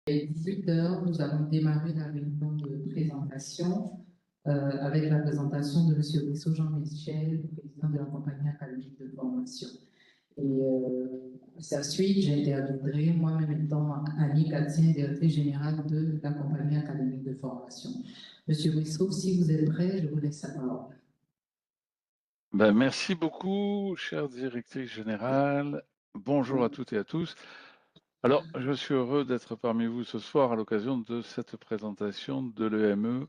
18 heures, nous allons démarrer la réunion de présentation avec la présentation de M. Brissot Jean-Michel, président de la compagnie académique de formation. Et à sa suite, j'interviendrai moi-même étant Annie Gatien, directrice générale de la compagnie académique de formation. Monsieur Brissot, si vous êtes prêt, je vous laisse la parole. Merci beaucoup, chère directrice générale. Bonjour à toutes et à tous. Alors, je suis heureux d'être parmi vous ce soir à l'occasion de cette présentation de l'EME,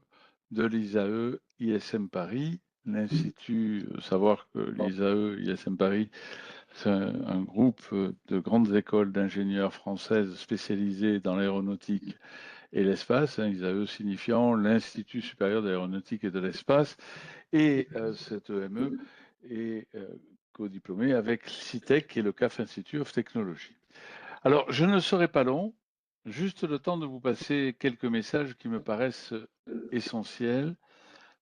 de l'ISAE ISM Paris, l'Institut, savoir que l'ISAE ISM Paris, c'est un groupe de grandes écoles d'ingénieurs françaises spécialisées dans l'aéronautique et l'espace, ISAE signifiant l'Institut supérieur d'aéronautique et de l'espace, et cette EME est co-diplômée avec CITEC, qui est le CAF Institute of Technology. Alors, je ne serai pas long, juste le temps de vous passer quelques messages qui me paraissent essentiels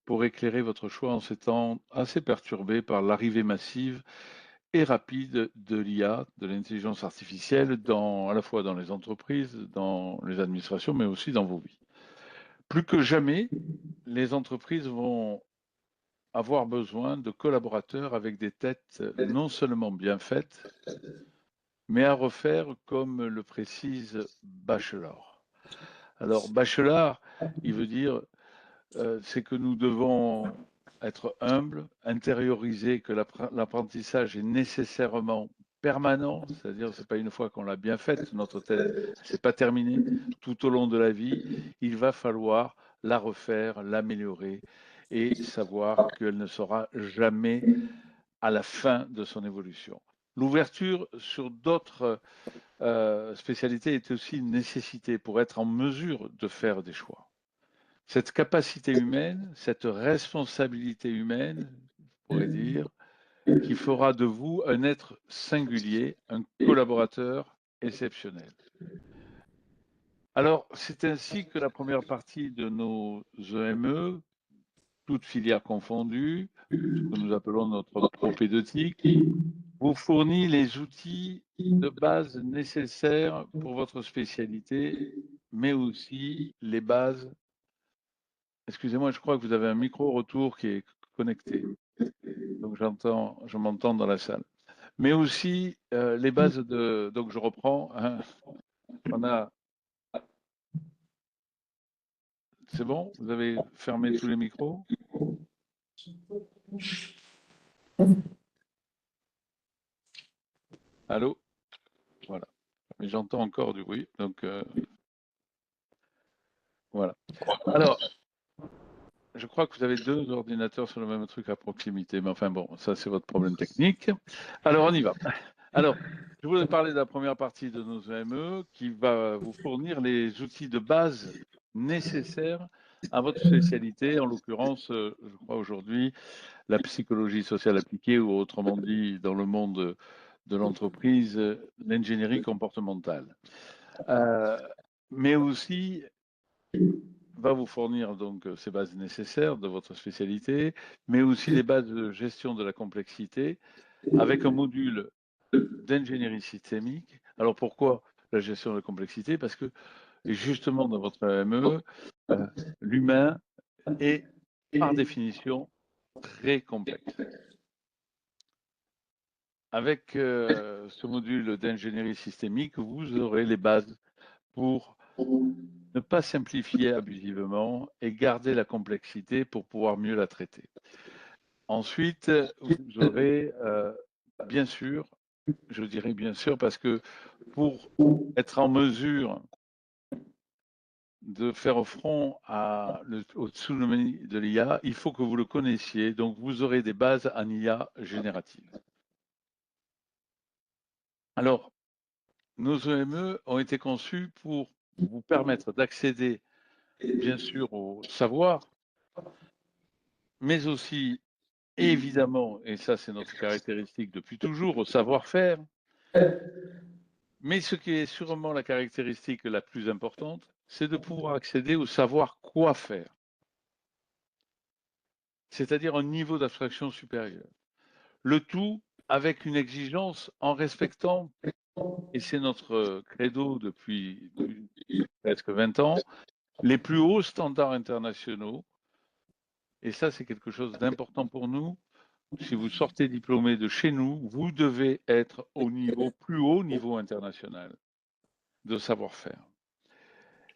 pour éclairer votre choix en ces temps assez perturbés par l'arrivée massive et rapide de l'IA, de l'intelligence artificielle, à la fois dans les entreprises, dans les administrations, mais aussi dans vos vies. Plus que jamais, les entreprises vont avoir besoin de collaborateurs avec des têtes non seulement bien faites, mais à refaire, comme le précise Bachelard. Alors, Bachelard, il veut dire, c'est que nous devons être humbles, intérioriser que l'apprentissage est nécessairement permanent, c'est-à-dire c'est pas une fois qu'on l'a bien faite, notre tête, c'est pas terminé. Tout au long de la vie, il va falloir la refaire, l'améliorer et savoir qu'elle ne sera jamais à la fin de son évolution. L'ouverture sur d'autres spécialité est aussi une nécessité pour être en mesure de faire des choix. Cette capacité humaine, cette responsabilité humaine, je pourrais dire, qui fera de vous un être singulier, un collaborateur exceptionnel. Alors, c'est ainsi que la première partie de nos EME, toutes filières confondues, ce que nous appelons notre propédeutique, vous fournit les outils de base nécessaires pour votre spécialité, mais aussi les bases. Excusez-moi, je crois que vous avez un micro-retour qui est connecté. Donc je m'entends dans la salle. Mais aussi les bases de. Donc je reprends. Hein, on a. C'est bon? Vous avez fermé tous les micros? Allô? Voilà. Mais j'entends encore du bruit. Donc voilà. Alors, je crois que vous avez deux ordinateurs sur le même truc à proximité, mais enfin bon, ça c'est votre problème technique. Alors on y va. Alors, je voulais parler de la première partie de nos EME qui va vous fournir les outils de base nécessaires à votre spécialité, en l'occurrence, je crois aujourd'hui, la psychologie sociale appliquée, ou autrement dit, dans le monde de l'entreprise, l'ingénierie comportementale. Mais aussi va vous fournir donc ces bases nécessaires de votre spécialité, mais aussi les bases de gestion de la complexité avec un module d'ingénierie systémique. Alors pourquoi la gestion de la complexité? Parce que justement dans votre AME, l'humain est par définition très complexe. Avec ce module d'ingénierie systémique, vous aurez les bases pour ne pas simplifier abusivement et garder la complexité pour pouvoir mieux la traiter. Ensuite, vous aurez, bien sûr, je dirais bien sûr, parce que pour être en mesure de faire front au tsunami de l'IA, il faut que vous le connaissiez. Donc, vous aurez des bases en IA générative. Alors, nos EME ont été conçus pour vous permettre d'accéder, bien sûr, au savoir, mais aussi, évidemment, et ça c'est notre caractéristique depuis toujours, au savoir-faire. Mais ce qui est sûrement la caractéristique la plus importante, c'est de pouvoir accéder au savoir quoi faire, c'est-à-dire un niveau d'abstraction supérieur. Le tout avec une exigence en respectant, et c'est notre credo depuis presque 20 ans, les plus hauts standards internationaux. Et ça, c'est quelque chose d'important pour nous. Si vous sortez diplômé de chez nous, vous devez être au plus haut niveau international de savoir-faire.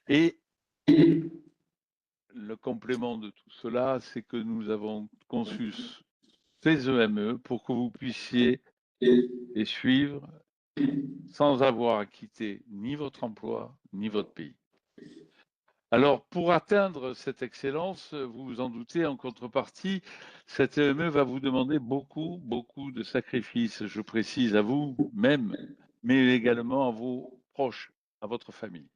Et le complément de tout cela, c'est que nous avons conçu ces EME pour que vous puissiez les suivre sans avoir à quitter ni votre emploi, ni votre pays. Alors, pour atteindre cette excellence, vous vous en doutez, en contrepartie, cette EME va vous demander beaucoup, beaucoup de sacrifices, je précise à vous-même, mais également à vos proches, à votre famille.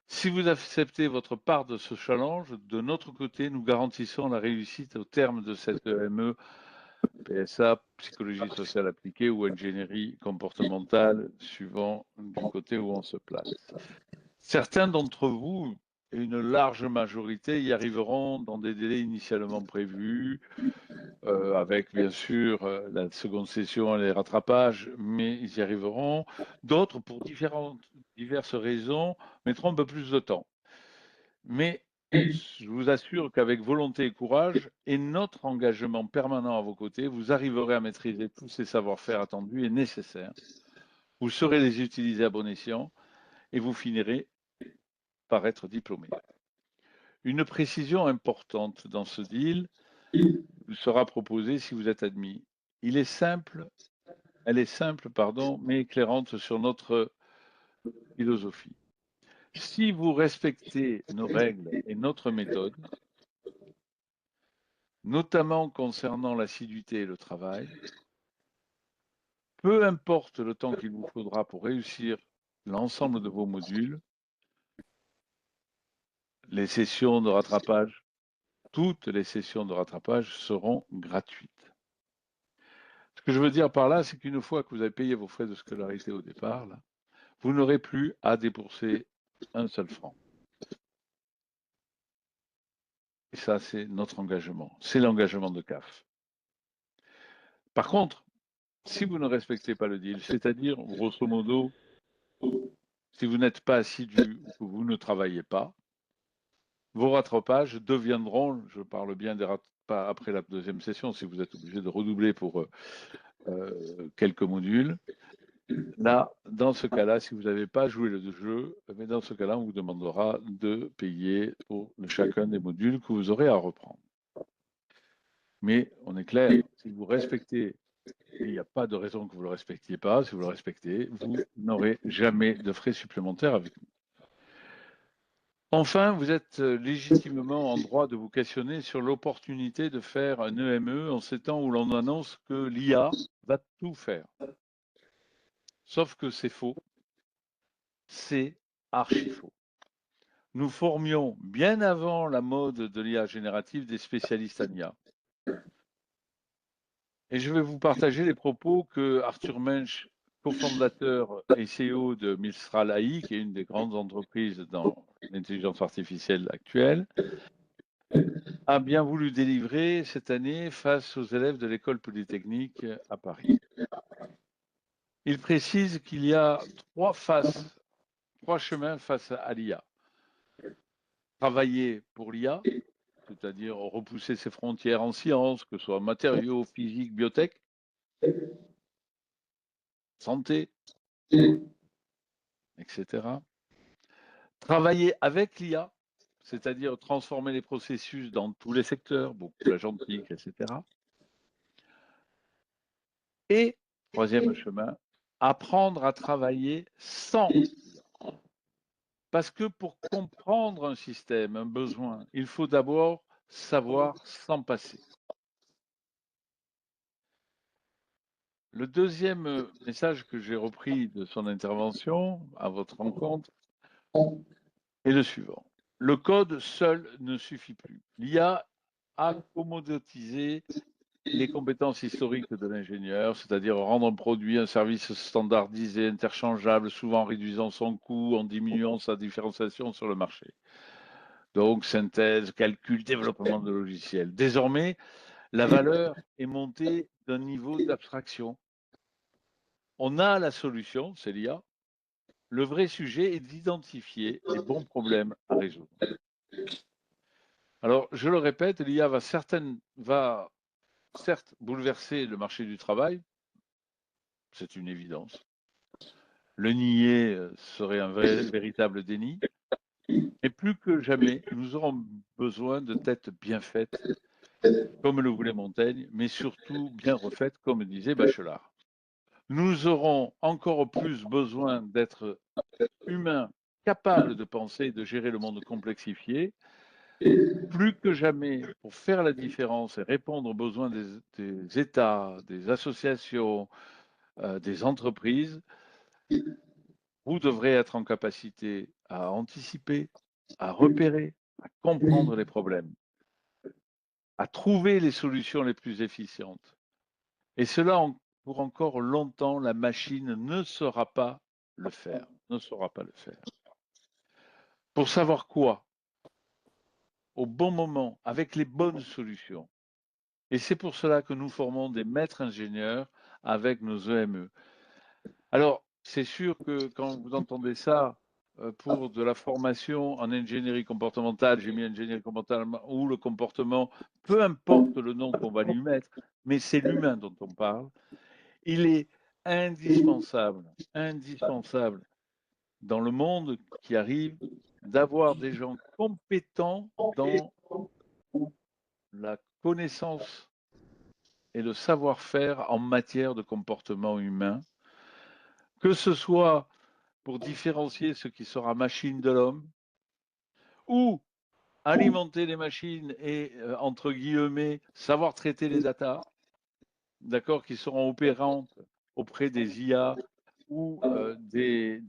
Si vous acceptez votre part de ce challenge, de notre côté, nous garantissons la réussite au terme de cette EME, PSA, psychologie sociale appliquée ou ingénierie comportementale, suivant du côté où on se place. Certains d'entre vous, une large majorité, y arriveront dans des délais initialement prévus, avec bien sûr la seconde session et les rattrapages, mais ils y arriveront. D'autres, pour diverses raisons, mettront un peu plus de temps. Mais je vous assure qu'avec volonté et courage et notre engagement permanent à vos côtés, vous arriverez à maîtriser tous ces savoir-faire attendus et nécessaires. Vous saurez les utiliser à bon escient et vous finirez par être diplômé. Une précision importante dans ce deal vous sera proposée si vous êtes admis. Elle est simple, mais éclairante sur notre philosophie. Si vous respectez nos règles et notre méthode, notamment concernant l'assiduité et le travail, peu importe le temps qu'il vous faudra pour réussir l'ensemble de vos modules, les sessions de rattrapage, toutes les sessions de rattrapage seront gratuites. Ce que je veux dire par là, c'est qu'une fois que vous avez payé vos frais de scolarité au départ, là, vous n'aurez plus à débourser un seul franc. Et ça, c'est notre engagement. C'est l'engagement de CAF. Par contre, si vous ne respectez pas le deal, c'est-à-dire, grosso modo, si vous n'êtes pas assidu ou que vous ne travaillez pas, vos rattrapages deviendront, je parle bien des rattrapages après la deuxième session, si vous êtes obligé de redoubler pour quelques modules. Là, dans ce cas-là, si vous n'avez pas joué le jeu, mais dans ce cas-là, on vous demandera de payer pour chacun des modules que vous aurez à reprendre. Mais on est clair, si vous respectez, et il n'y a pas de raison que vous ne le respectiez pas, si vous le respectez, vous n'aurez jamais de frais supplémentaires avec nous. Enfin, vous êtes légitimement en droit de vous questionner sur l'opportunité de faire un EME en ces temps où l'on annonce que l'IA va tout faire. Sauf que c'est faux. C'est archi faux. Nous formions bien avant la mode de l'IA générative des spécialistes en IA. Et je vais vous partager les propos que Arthur Mensch, cofondateur et CEO de Mistral AI, qui est une des grandes entreprises dans l'intelligence artificielle actuelle, a bien voulu délivrer cette année face aux élèves de l'école polytechnique à Paris. Il précise qu'il y a trois chemins face à l'IA. Travailler pour l'IA, c'est-à-dire repousser ses frontières en sciences, que ce soit matériaux, physique, biotech, santé, etc. Travailler avec l'IA, c'est-à-dire transformer les processus dans tous les secteurs, beaucoup l'agentique, etc. Et, troisième chemin, apprendre à travailler sans l'IA. Parce que pour comprendre un système, un besoin, il faut d'abord savoir s'en passer. Le deuxième message que j'ai repris de son intervention à votre rencontre est le suivant. Le code seul ne suffit plus. L'IA a commoditisé les compétences historiques de l'ingénieur, c'est-à-dire rendre un produit, un service standardisé, interchangeable, souvent en réduisant son coût, en diminuant sa différenciation sur le marché. Donc, synthèse, calcul, développement de logiciels. Désormais, la valeur est montée d'un niveau d'abstraction. On a la solution, c'est l'IA, Le vrai sujet est d'identifier les bons problèmes à résoudre. Alors, je le répète, l'IA va certes bouleverser le marché du travail, c'est une évidence. Le nier serait un véritable déni. Et plus que jamais, nous aurons besoin de têtes bien faites, comme le voulait Montaigne, mais surtout bien refaites, comme disait Bachelard. Nous aurons encore plus besoin d'être humains, capables de penser et de gérer le monde complexifié, plus que jamais pour faire la différence et répondre aux besoins des États, des associations, des entreprises. Vous devrez être en capacité à anticiper, à repérer, à comprendre les problèmes, à trouver les solutions les plus efficientes. Et cela, pour encore longtemps, la machine ne saura pas le faire. Ne saura pas le faire. Pour savoir quoi, au bon moment, avec les bonnes solutions. Et c'est pour cela que nous formons des maîtres ingénieurs avec nos EME. Alors, c'est sûr que quand vous entendez ça, pour de la formation en ingénierie comportementale, j'ai mis ingénierie comportementale ou le comportement, peu importe le nom qu'on va lui mettre, mais c'est l'humain dont on parle, il est indispensable, indispensable dans le monde qui arrive d'avoir des gens compétents dans la connaissance et le savoir-faire en matière de comportement humain, que ce soit pour différencier ce qui sera machine de l'homme, ou alimenter les machines et, entre guillemets, savoir traiter les datas, d'accord, qui seront opérantes auprès des IA ou des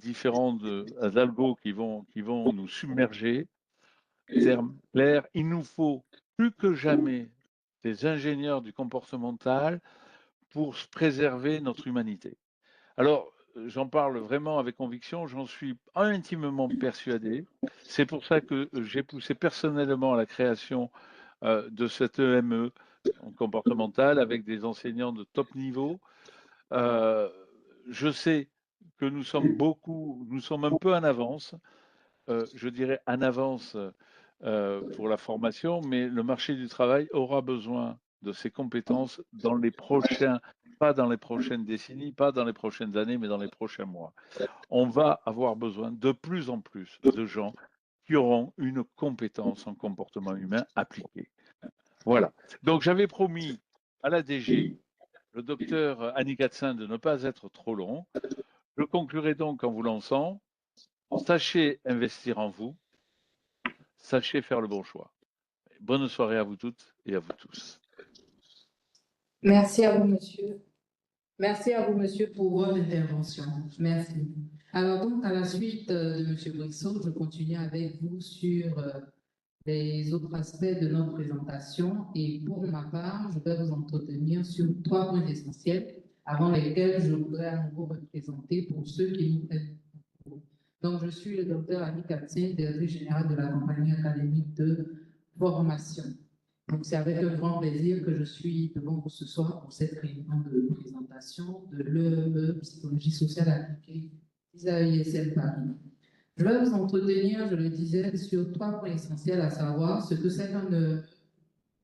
différents algos qui vont nous submerger. Terme clair, il nous faut plus que jamais des ingénieurs du comportemental pour préserver notre humanité. Alors, j'en parle vraiment avec conviction, j'en suis intimement persuadé. C'est pour ça que j'ai poussé personnellement à la création de cette EME comportementale avec des enseignants de top niveau. Je sais que nous sommes un peu en avance, je dirais en avance pour la formation, mais le marché du travail aura besoin de ces compétences pas dans les prochaines décennies, pas dans les prochaines années, mais dans les prochains mois. On va avoir besoin de plus en plus de gens qui auront une compétence en comportement humain appliquée. Voilà. Donc j'avais promis à la DG, le docteur Annie Gatsin, de ne pas être trop long. Je conclurai donc en vous lançant, sachez investir en vous, sachez faire le bon choix. Bonne soirée à vous toutes et à vous tous. Merci à vous, monsieur. Merci à vous, monsieur, pour votre intervention. Merci. Alors, donc, à la suite de monsieur Brixot, je continue avec vous sur les autres aspects de notre présentation. Et pour ma part, je vais vous entretenir sur 3 points essentiels avant lesquels je voudrais à nouveau me présenter pour ceux qui nous prennent. Donc, je suis le docteur Annie Katzin, directrice générale de la compagnie académique de formation. Donc, c'est avec un grand plaisir que je suis devant vous ce soir pour cette réunion de présentation de l'EME Psychologie sociale appliquée ISL Paris. Je vais vous entretenir, je le disais, sur 3 points essentiels, à savoir ce que c'est qu'un EME,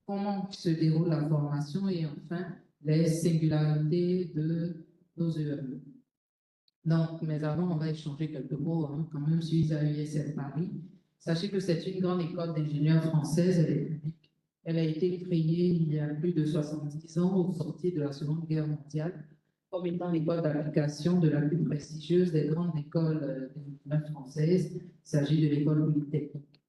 comment se déroule la formation et enfin les singularités de nos EME. Donc, mais avant, on va échanger quelques mots quand même sur ISL Paris. Sachez que c'est une grande école d'ingénieurs française, elle est publique. Elle a été créée il y a plus de 70 ans au sortir de la Seconde Guerre mondiale comme étant l'école d'application de la plus prestigieuse des grandes écoles d'ingénieurs françaises. Il s'agit de l'école polytechnique.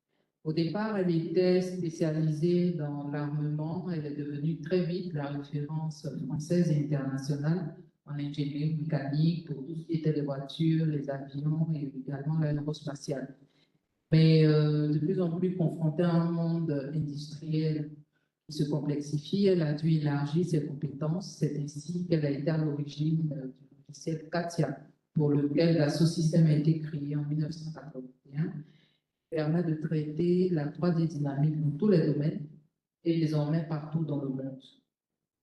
Au départ, elle était spécialisée dans l'armement. Elle est devenue très vite la référence française et internationale en ingénierie mécanique pour tout ce qui était les voitures, les avions et également l'aérospatiale. Mais de plus en plus confrontée à un monde industriel qui se complexifie, elle a dû élargir ses compétences. C'est ainsi qu'elle a été à l'origine du logiciel CATIA, pour lequel la sous-système a été créé en 1981, permet de traiter la 3D dynamique dans tous les domaines et désormais partout dans le monde.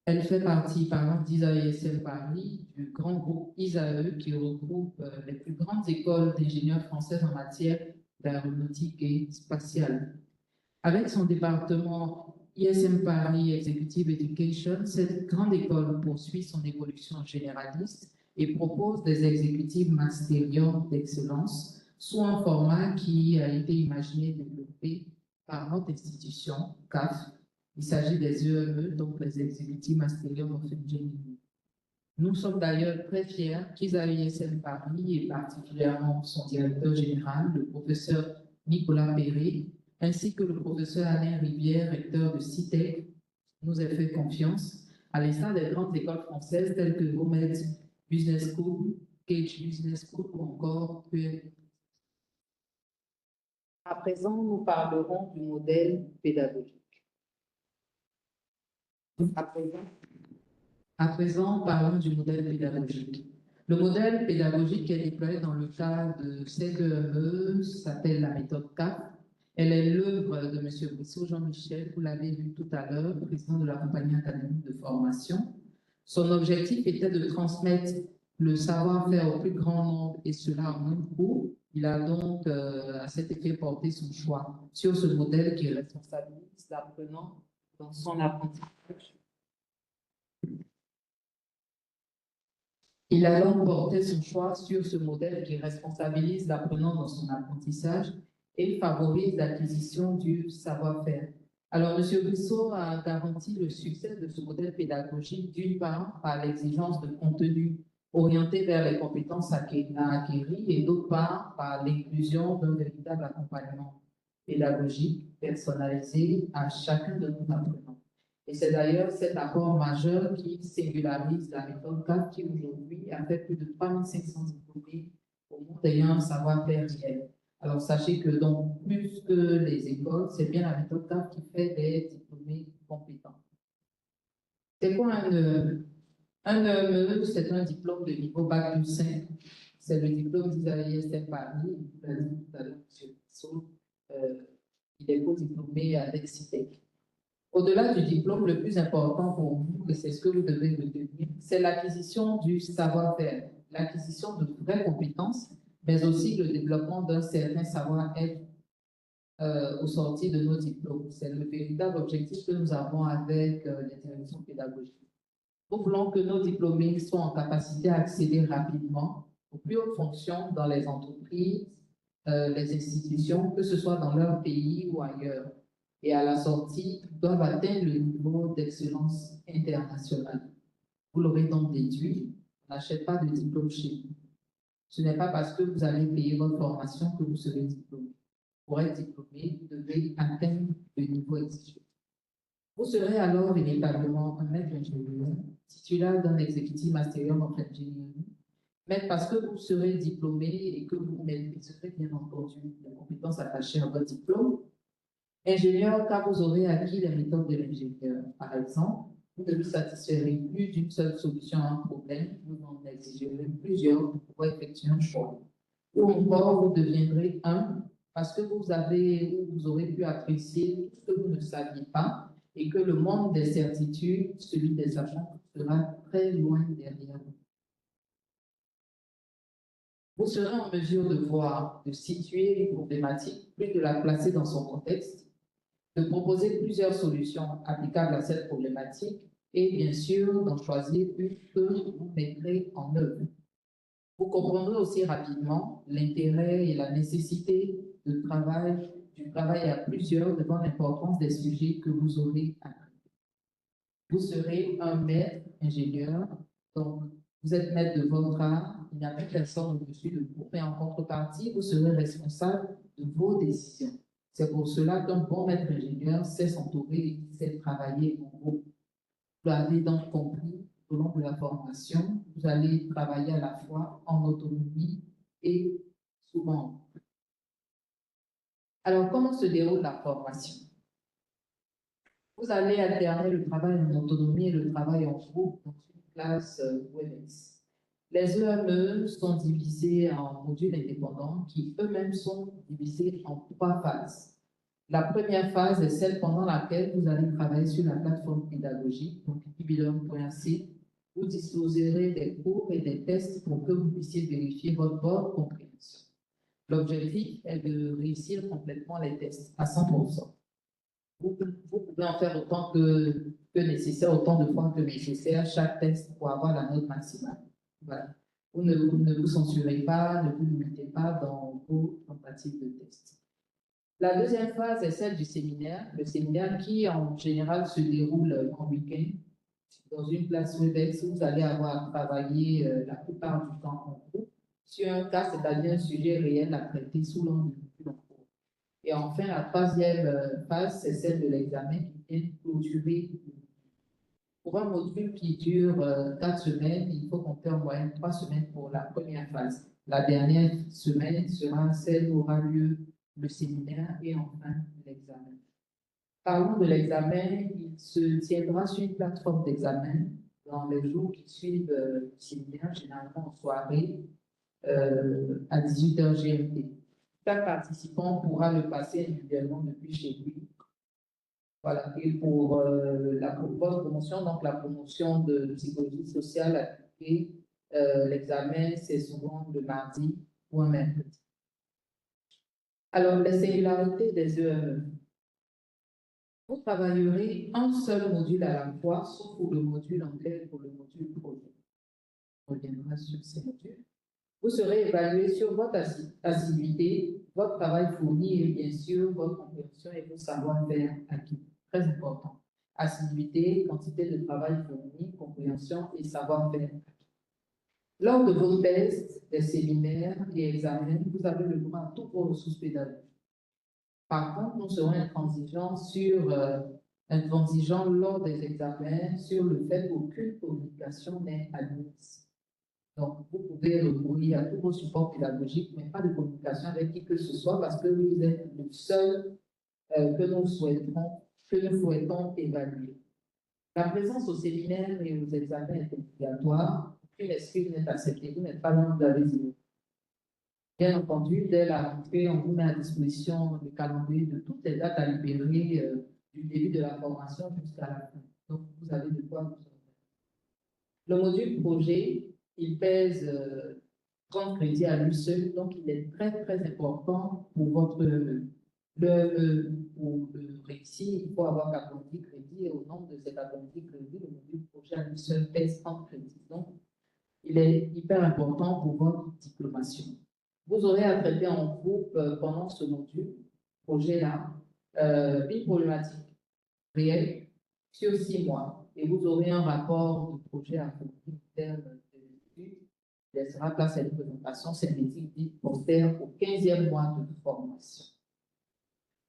Elle fait partie, par exemple, d'ISAE Paris, du grand groupe ISAE qui regroupe les plus grandes écoles d'ingénieurs françaises en matière d'aéronautique et spatiale. Avec son département ISM Paris Executive Education, cette grande école poursuit son évolution généraliste et propose des exécutives masterium d'excellence sous un format qui a été imaginé et développé par notre institution, CAF. Il s'agit des EME, donc les Executive Masterium of Engineering. Nous sommes d'ailleurs très fiers qu'ISAE Paris et particulièrement son directeur général, le professeur Nicolas Perret, ainsi que le professeur Alain Rivière, recteur de CITEC, nous ait fait confiance, à l'instar des grandes écoles françaises telles que Gomez Business School, Cage Business School ou encore PE. À présent, nous parlerons du modèle pédagogique. À présent, parlons du modèle pédagogique. Le modèle pédagogique qui est déployé dans le cadre de CEME s'appelle la méthode CAP. Elle est l'œuvre de M. Brissot Jean-Michel, vous l'avez vu tout à l'heure, président de la compagnie académique de formation. Son objectif était de transmettre le savoir-faire au plus grand nombre et cela en un cours. Il a donc, à cet effet, porté son choix sur ce modèle qui responsabilise l'apprenant dans son apprentissage. Il a donc porté son choix sur ce modèle qui responsabilise l'apprenant dans son apprentissage et favorise l'acquisition du savoir-faire. Alors, M. Brissot a garanti le succès de ce modèle pédagogique, d'une part, par l'exigence de contenu orienté vers les compétences à acquérir et d'autre part, par l'inclusion d'un véritable accompagnement pédagogique personnalisé à chacun de nos apprenants. Et c'est d'ailleurs cet apport majeur qui singularise la méthode CAP qui aujourd'hui a fait plus de 3500 diplômés au monde ayant un savoir-faire réel. Alors sachez que donc plus que les écoles, c'est bien la méthode CAP qui fait des diplômés compétents. C'est quoi un EME? Un EME, c'est un diplôme de niveau Bac plus 5. C'est le diplôme d'ISM Paris, vous l'avez dit tout à l'heure, M. Bissot, il est co-diplômé avec CITEC. Au-delà du diplôme, le plus important pour vous, et c'est ce que vous devez retenir, c'est l'acquisition du savoir-faire, l'acquisition de vraies compétences, mais aussi le développement d'un certain savoir-être au sortir de nos diplômes. C'est le véritable objectif que nous avons avec les directions pédagogiques. Nous voulons que nos diplômés soient en capacité à accéder rapidement aux plus hautes fonctions dans les entreprises, les institutions, que ce soit dans leur pays ou ailleurs. Et à la sortie, doivent atteindre le niveau d'excellence internationale. Vous l'aurez donc déduit, on n'achète pas de diplôme chez vous. Ce n'est pas parce que vous allez payer votre formation que vous serez diplômé. Pour être diplômé, vous devez atteindre le niveau exigé. Vous serez alors véritablement un maître ingénieur, titulaire d'un executive masterium of engineering, mais parce que vous serez diplômé et que vous maîtriserez bien entendu les compétences attachées à votre diplôme, ingénieur, car vous aurez acquis les méthodes de l'ingénieur. Par exemple, vous ne vous satisferez plus d'une seule solution à un problème, vous en exigerez plusieurs pour effectuer un choix. Ou encore, vous deviendrez un parce que vous aurez pu apprécier tout ce que vous ne saviez pas et que le monde des certitudes, celui des agents, sera très loin derrière vous. Vous serez en mesure de voir, de situer une problématique, plus de la placer dans son contexte, de proposer plusieurs solutions applicables à cette problématique et bien sûr d'en choisir une que vous mettrez en œuvre. Vous comprendrez aussi rapidement l'intérêt et la nécessité du travail à plusieurs devant l'importance des sujets que vous aurez à traiter. Vous serez un maître ingénieur, donc vous êtes maître de votre art, il n'y a plus personne au-dessus de vous, mais en contrepartie, vous serez responsable de vos décisions. C'est pour cela qu'un bon maître ingénieur sait s'entourer et sait travailler en groupe. Vous l'avez donc compris, au long de la formation, vous allez travailler à la fois en autonomie et souvent. Alors, comment se déroule la formation? Vous allez alterner le travail en autonomie et le travail en groupe dans une classe WebEx. Les EME sont divisés en modules indépendants qui eux-mêmes sont divisés en 3 phases. La première phase est celle pendant laquelle vous allez travailler sur la plateforme pédagogique, donc ebilearn.ac. Vous disposerez des cours et des tests pour que vous puissiez vérifier votre bonne compréhension. L'objectif est de réussir complètement les tests à 100%. Vous pouvez en faire autant que nécessaire, autant de fois que nécessaire, chaque test pour avoir la note maximale. Voilà. Vous ne vous censurez pas, ne vous limitez pas dans vos tentatives de test. La deuxième phase est celle du séminaire, le séminaire qui en général se déroule en week-end dans une classe Webex où vous allez avoir travaillé la plupart du temps en groupe sur un cas, c'est-à-dire un sujet réel à traiter sous l'angle du cours. Et enfin, la troisième phase, c'est celle de l'examen qui vient clôturer. Pour un module qui dure 4 semaines, il faut compter en moyenne 3 semaines pour la première phase. La dernière semaine sera celle où aura lieu le séminaire et enfin l'examen. Parlons de l'examen, il se tiendra sur une plateforme d'examen dans les jours qui suivent le séminaire, généralement en soirée, à 18h GMT. Chaque participant pourra le passer individuellement depuis chez lui. Voilà. Et pour votre promotion, donc la promotion de psychologie sociale appliquée, l'examen, c'est souvent le mardi ou un mercredi. Alors, les singularités des EME. Vous travaillerez un seul module à la fois, sauf pour le module anglais, pour le module projet. On reviendra sur ces modules. Vous serez évalué sur votre assiduité, votre travail fourni et bien sûr votre compréhension et vos savoir-faire acquis. Très important. Assiduité, quantité de travail fourni, compréhension et savoir-faire acquis. Lors de vos tests, des séminaires et examens, vous avez le droit à toutes vos ressources pédagogiques. Par contre, nous serons intransigeants lors des examens sur le fait qu'aucune communication n'est admise. Donc, vous pouvez recourir à tous vos supports pédagogiques, mais pas de communication avec qui que ce soit parce que vous êtes le seul que nous souhaitons évaluer. La présence au séminaire et aux examens est obligatoire. Aucune excuse n'est acceptée. Vous n'êtes pas loin de la raison. Bien entendu, dès la rentrée, on vous met à disposition le calendrier de toutes les dates à libérer du début de la formation jusqu'à la fin. Donc, vous avez de quoi vous orienter. Le module projet, il pèse 30 crédits à lui seul, donc il est très, très important pour pour le réussir. Il faut avoir 90 crédits et au nombre de ces 90 crédits, le module projet à lui seul pèse 30 crédits. Donc, il est hyper important pour votre diplomation. Vous aurez à traiter en groupe pendant ce module, projet-là, une problématique réelle sur 6 mois. Et vous aurez un rapport de projet à fournir en termes d'études. Il laissera place à une présentation synthétique dite postère au 15e mois de formation.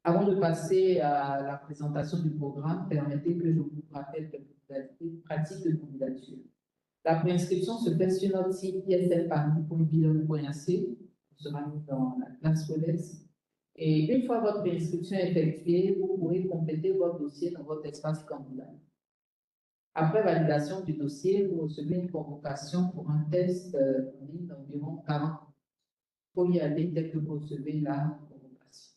Avant de passer à la présentation du programme, permettez que je vous rappelle quelques modalités pratiques de candidature. La préinscription se fait sur notre site isfparmi.bilan.ac, sera mis dans la classe Webex. Et une fois votre préinscription effectuée, vous pourrez compléter votre dossier dans votre espace candidat. Après validation du dossier, vous recevez une convocation pour un test en ligne d'environ 40 minutes. Il faut y aller dès que vous recevez la convocation.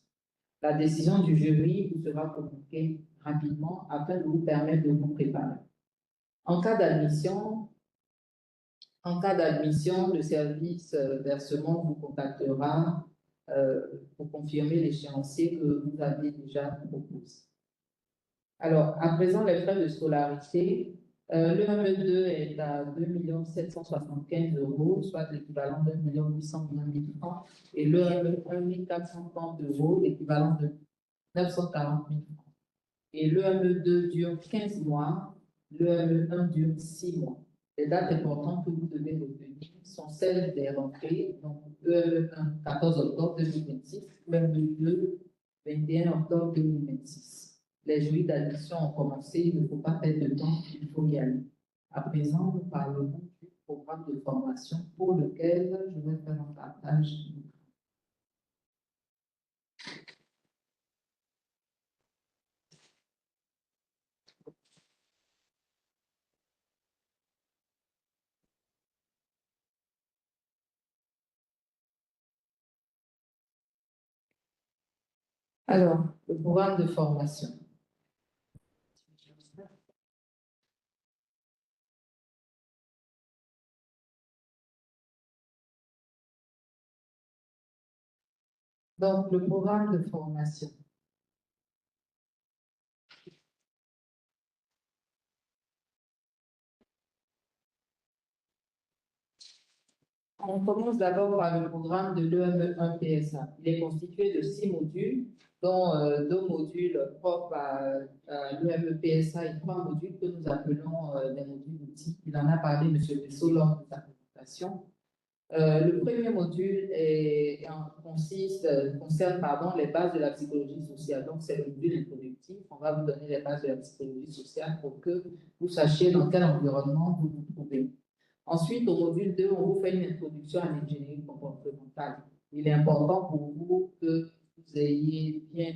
La décision du jury vous sera communiquée rapidement afin de vous permettre de vous préparer. En cas d'admission, le service versement vous contactera pour confirmer l'échéancier que vous avez déjà proposé. Alors, à présent, les frais de scolarité, le ME2 est à 2 775 €, soit l'équivalent de 1 820 000 francs, et le ME1 430 €, l'équivalent de 940 000 francs. Et le ME2 dure 15 mois, le ME1 dure 6 mois. Les dates importantes que vous devez retenir sont celles des rentrées, donc le ME1 14 octobre 2026, le ME2 21 octobre 2026. Les jurys d'admission ont commencé, il ne faut pas perdre de temps, il faut y aller. À présent, nous parlerons du programme de formation pour lequel je vais faire un partage. Alors, le programme de formation. Donc, le programme de formation. On commence d'abord par le programme de l'EME1 PSA. Il est constitué de 6 modules, dont 2 modules propres à l'EME PSA et 3 modules que nous appelons des modules outils. Il en a parlé, M. Bessot, lors de sa présentation. Le premier module concerne les bases de la psychologie sociale. Donc, c'est le module introductif. On va vous donner les bases de la psychologie sociale pour que vous sachiez dans quel environnement vous vous trouvez. Ensuite, au module 2, on vous fait une introduction à l'ingénierie comportementale. Il est important pour vous que vous ayez bien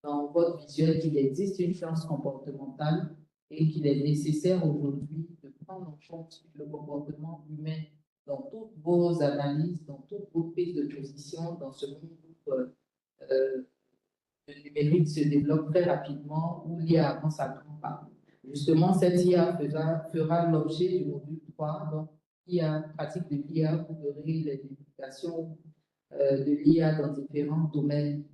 dans votre visuel qu'il existe une science comportementale et qu'il est nécessaire aujourd'hui de prendre en compte le comportement humain dans toutes vos analyses, dans toutes vos prises de position, dans ce monde où le numérique se développe très rapidement, où l'IA avance à grands pas. Justement, cette IA fera l'objet du module 3, donc IA, pratique de l'IA, vous verrez les implications de l'IA dans différents domaines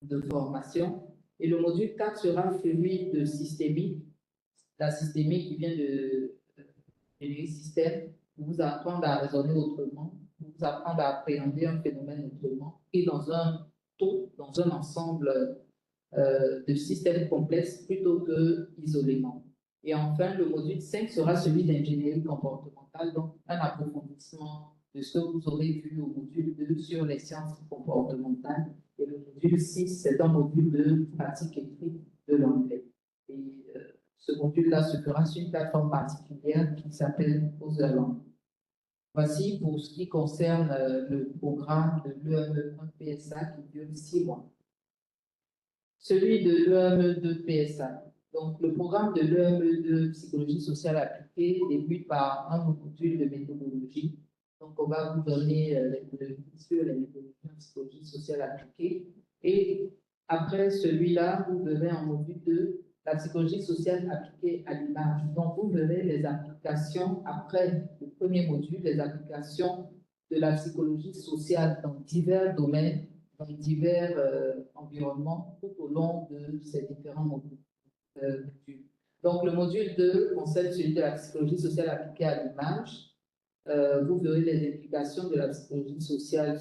de formation. Et le module 4 sera celui de systémique, la systémique qui vient de système, pour vous apprendre à raisonner autrement, pour vous apprendre à appréhender un phénomène autrement, et dans un ensemble de systèmes complexes plutôt que isolément. Et enfin, le module 5 sera celui d'ingénierie comportementale, donc un approfondissement de ce que vous aurez vu au module 2 sur les sciences comportementales. Et le module 6, c'est un module de pratique écrite de l'anglais. Et ce module-là se fera sur une plateforme particulière qui s'appelle Otherland. Voici pour ce qui concerne le programme de l'EME1 PSA qui dure 6 mois. Celui de l'EME2 PSA. Donc, le programme de l'EME2 psychologie sociale appliquée débute par un module de méthodologie. Donc, on va vous donner les sur les méthodologies en psychologie sociale appliquée. Et après celui-là, vous verrez en module 2 la psychologie sociale appliquée à l'image. Donc, vous verrez les applications après le premier module, les applications de la psychologie sociale dans divers domaines, dans divers environnements tout au long de ces différents modules. Donc, le module 2 concerne celui de la psychologie sociale appliquée à l'image. Vous verrez les implications de la psychologie sociale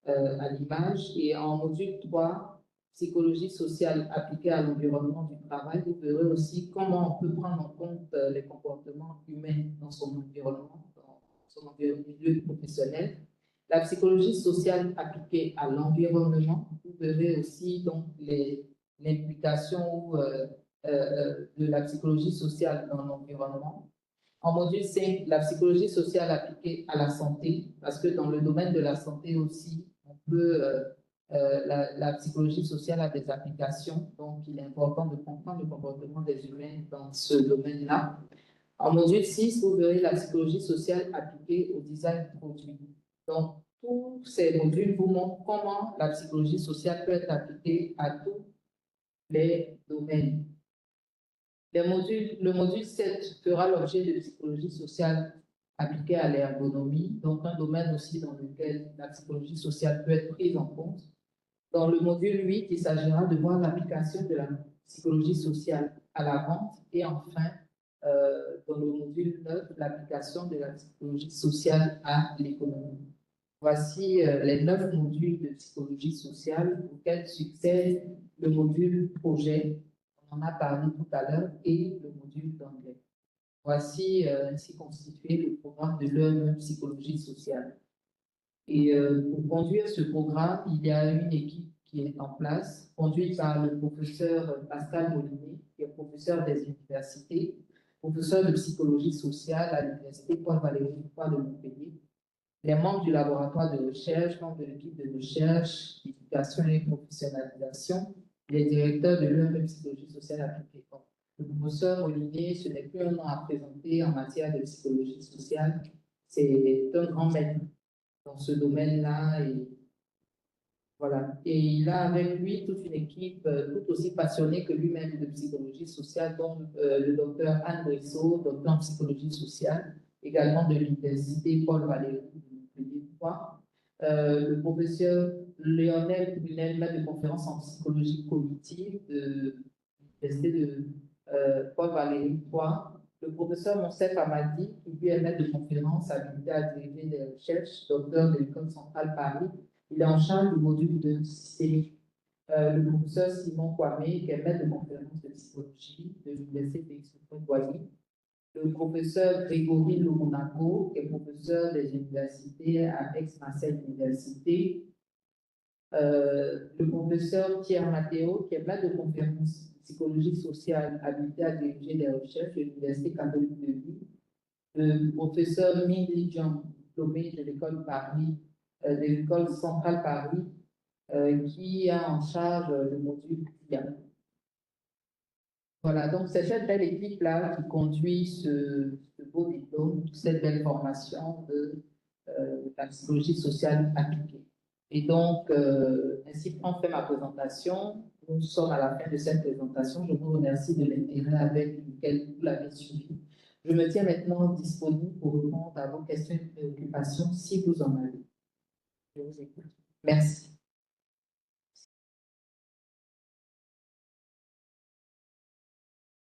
à l'image. Et en module 3, psychologie sociale appliquée à l'environnement du travail, vous verrez aussi comment on peut prendre en compte les comportements humains dans son environnement, dans son milieu professionnel. La psychologie sociale appliquée à l'environnement, vous verrez aussi donc l'implication de la psychologie sociale dans l'environnement. En module 5, la psychologie sociale appliquée à la santé, parce que dans le domaine de la santé aussi, la psychologie sociale a des applications, donc il est important de comprendre le comportement des humains dans ce domaine-là. En module 6, vous verrez la psychologie sociale appliquée au design produit. Donc, tous ces modules vous montrent comment la psychologie sociale peut être appliquée à tous les domaines. Le module 7 fera l'objet de psychologie sociale appliquée à l'ergonomie, donc un domaine aussi dans lequel la psychologie sociale peut être prise en compte. Dans le module 8, il s'agira de voir l'application de la psychologie sociale à la vente et enfin, dans le module 9, l'application de la psychologie sociale à l'économie. Voici les 9 modules de psychologie sociale auxquels succède le module projet, on en a parlé tout à l'heure, et le module d'anglais. Voici ainsi constitué le programme de l'EME psychologie sociale. Et pour conduire ce programme, il y a une équipe qui est en place, conduite par le professeur Pascal Molinet, qui est professeur des universités, professeur de psychologie sociale à l'université Paul-Valéry de Montpellier. Les membres du laboratoire de recherche, membres de l'équipe de recherche, éducation et professionnalisation, les directeurs de l'EME psychologie sociale appliquée. Le professeur Olivier, ce n'est plus un nom à présenter en matière de psychologie sociale, c'est un grand maître dans ce domaine-là et Voilà. Et il a avec lui toute une équipe tout aussi passionnée que lui-même de psychologie sociale, dont le docteur Anne Brissot, docteur en psychologie sociale, également de l'université Paul Valéry de Montpellier 3. Le professeur Lionel Brunel, maître de conférence en psychologie cognitive de l'université de Paul Valéry 3. Le professeur Monsef Amadi, qui lui est maître de conférence habilité à diriger des recherches, docteur de l'École centrale Paris. Il est en charge du module de systémique. Le professeur Simon Kwame, qui est maître de conférence de psychologie de l'Université Félix-Houphouët-Boigny. Le professeur Grégory Lomonaco, qui est professeur des universités à Aix-Marseille Université. Le professeur Pierre Matteo, qui est maître de conférence de psychologie sociale habilité à diriger des recherches de l'Université catholique de Lille. Le professeur Mindy John, diplômé de l'école Paris, de l'école centrale Paris, qui a en charge le module IA. Voilà, donc c'est cette belle équipe-là qui conduit ce beau diplôme, cette belle formation de la psychologie sociale appliquée. Et donc, ainsi prend fait ma présentation. Nous sommes à la fin de cette présentation. Je vous remercie de l'intérêt avec lequel vous l'avez suivi. Je me tiens maintenant disponible pour répondre à vos questions et préoccupations si vous en avez. Je vous écoute. Merci.